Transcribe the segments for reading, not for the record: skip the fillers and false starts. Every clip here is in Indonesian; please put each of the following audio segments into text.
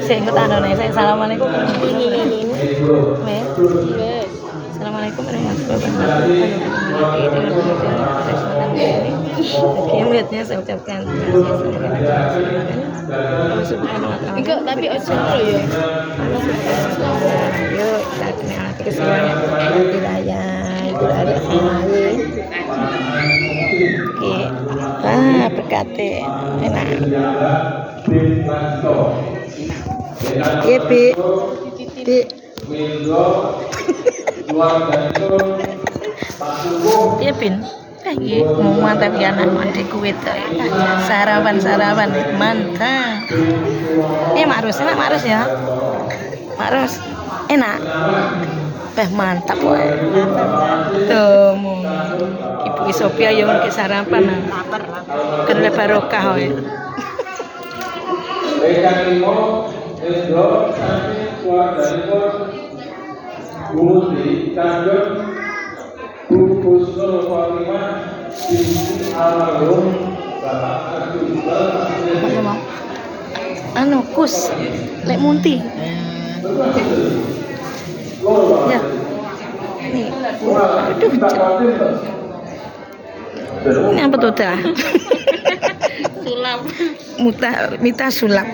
Saya ikut nih. Saya assalamualaikum warahmatullahi wabarakatuh. Assalamualaikum warahmatullahi wabarakatuh. Melihatnya saya ucapkan enggak, tapi ojo ya. Yuk kita kenal kesemuanya wilayah itu ada lain. Oke, berkati enak. Iya bi. Iya bin. Iya, mau mantap ya anak mandi kuit sarapan mantap. Makrus enak makrus ya. Makrus enak. Mantap wae. Temu. Ibu Sophia yang ke sarapan. Kena barokah wae. Budi Kagem Bu Husnul Khotimah binti almarhum Bapak Abdul Anu kus lek munti. Ya. Nih. Aduh. Ini apa tuh dah? Sulap. Mita sulap.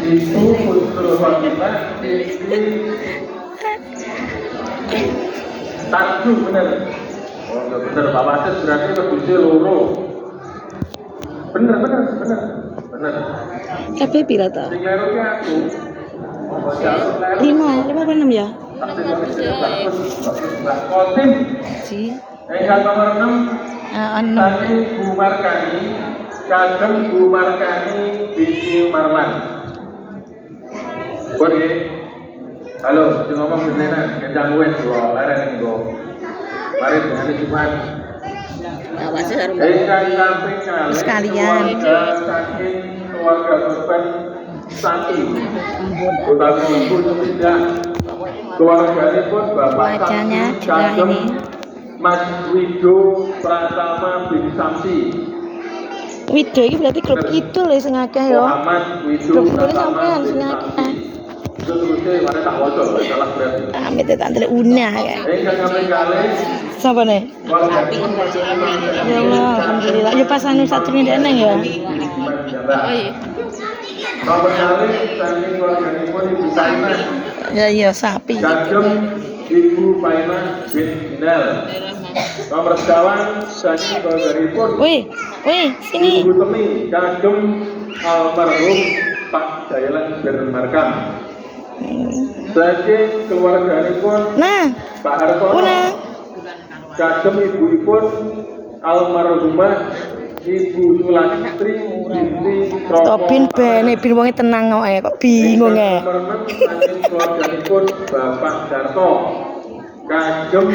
Ibu Husnul Khotimah Tanju bener. Oh enggak bener, Pak Wasit berarti lebih loro. Bener. KB pira ta? Sing kleru ki aku. Lima apa 6 ya? Mbak Kotim. Si. Yang nomor 6 6. Tadi Bu Markani, Kagem Bu Markani binti Marwan. Boleh. Halo, sing ngomong beneran, kencang wes dua leren nggo. Mari hari Jumat. Awase karo Sekalian. Saking keluarga korban Santi. Kota Kumpul tidak. Keluarga ini pun Bapak Wajahnya Santi juga Kagem ini. Mas Wido Pratama bin Samsi. Wido iki berarti grup kidul ya sing akeh ya. Muhammad Wido Grup kidul Pratama sampean bin sing Samsi. akeh. Terusnya mana tak wajah, salah berarti. Amit tante Una ya. Ingkang kali Sapa nih? Ya Allah, alhamdulillah. Ya pas anu satu ini eneng ya. Oh iya. Nomor kali saking keluarganipun Ibu Paimah. Ya iya sapi. Kagem Ibu Paimah bin Binal. Nomor sekawan saking keluarganipun Wih, sini. Ibu Temi kagem almarhum Pak Jailan bin Markam. Saking keluarganipun Nah, Pak Hartono Una. kagem ibu-ibun almarhumah Ibu Sulastri binti Topin bene bin wonge tenang kok bingung ya. Nomor 6 saking keluarganipun Bapak Darto kagem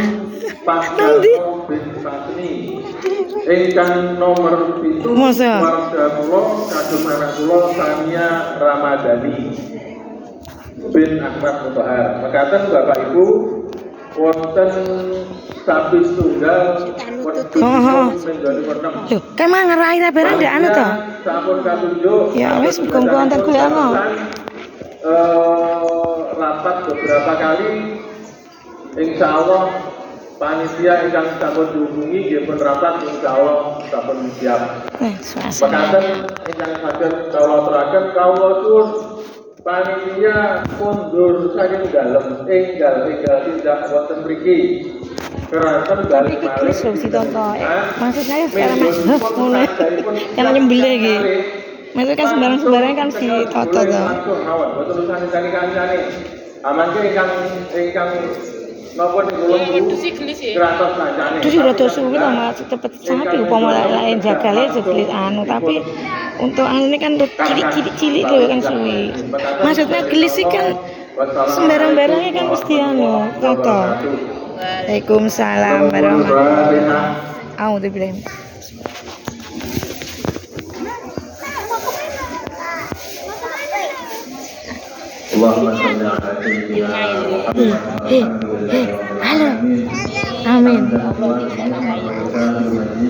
Pak Darto bin Fatni. Ingkang nomor 7 Masa? keluarga kula kagem anak kula Sania Ramadhani bin Ahmad Mutahar. Mekaten Bapak Ibu wonten sapi tunggal Loh, kan mang ngerai ta barang ndak anu to? sampun katunjuk. Ya wis muga-muga wonten golekno. Rapat beberapa kali insyaallah panitia ingkang sampun dihubungi nggih pun rapat insyaallah sampun siap. Suasana. Mekaten ingkang saged kawula aturaken kawula suwun panitia mundur saking dalem enggal tidak wonten mriki. Keraton balik malih Ditonton. Maksud saya sekarang mulai yang nyembelih iki. Maksudnya kan sembarang-sembarang kan ditoto to. Mboten urusan kancane. Aman ki ingkang napa niku keraton kancane. Terus rada suwi to Mas, cepet sapi upama lain jagale jegelis anu tapi untuk anu ini kan cilik-cilik lho kan suwi. Maksudnya gelis kan sembarang-barangnya kan mesti anu toto. Waalaikumsalam warahmatullahi wabarakatuh. A'udzubillahi. Allahumma shalli ala sayyidina Halo. Amin.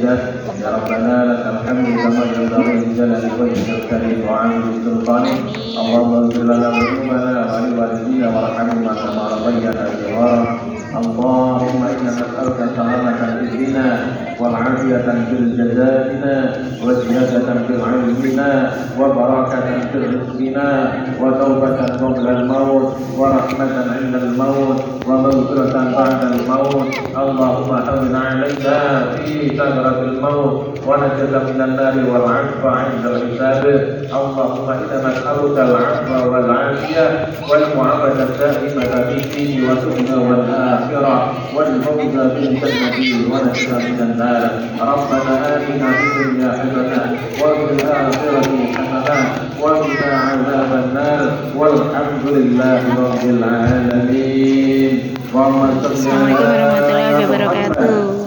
Ya Rabbana lakal hamdu kama yanbaghi li jalali wajhika al-karim wa 'azimi القانون اللهم اغفر لنا ذنوبنا ولوالدينا وارحمهما كما ربيانا صغارا اللهم إنا نسألك سلامة في ديننا والعافية في جزائنا وزيادة في علمنا وبركة في رزقنا وتوبة قبل الموت ورحمة عند الموت ومغفرة بعد الموت اللهم حمد علينا في سكرة الموت ونجد من النار والعفو عند الحساب اللهم إنا نسألك العفو والعافية والمعافاة الدائمة في الدين والدنيا والآخرة والفوز بالجنة ونجد من النار ربنا آتنا في الدنيا حسنة وفي الآخرة حسنة وقنا عذاب النار والحمد لله رب العالمين. Assalamualaikum warahmatullahi wabarakatuh.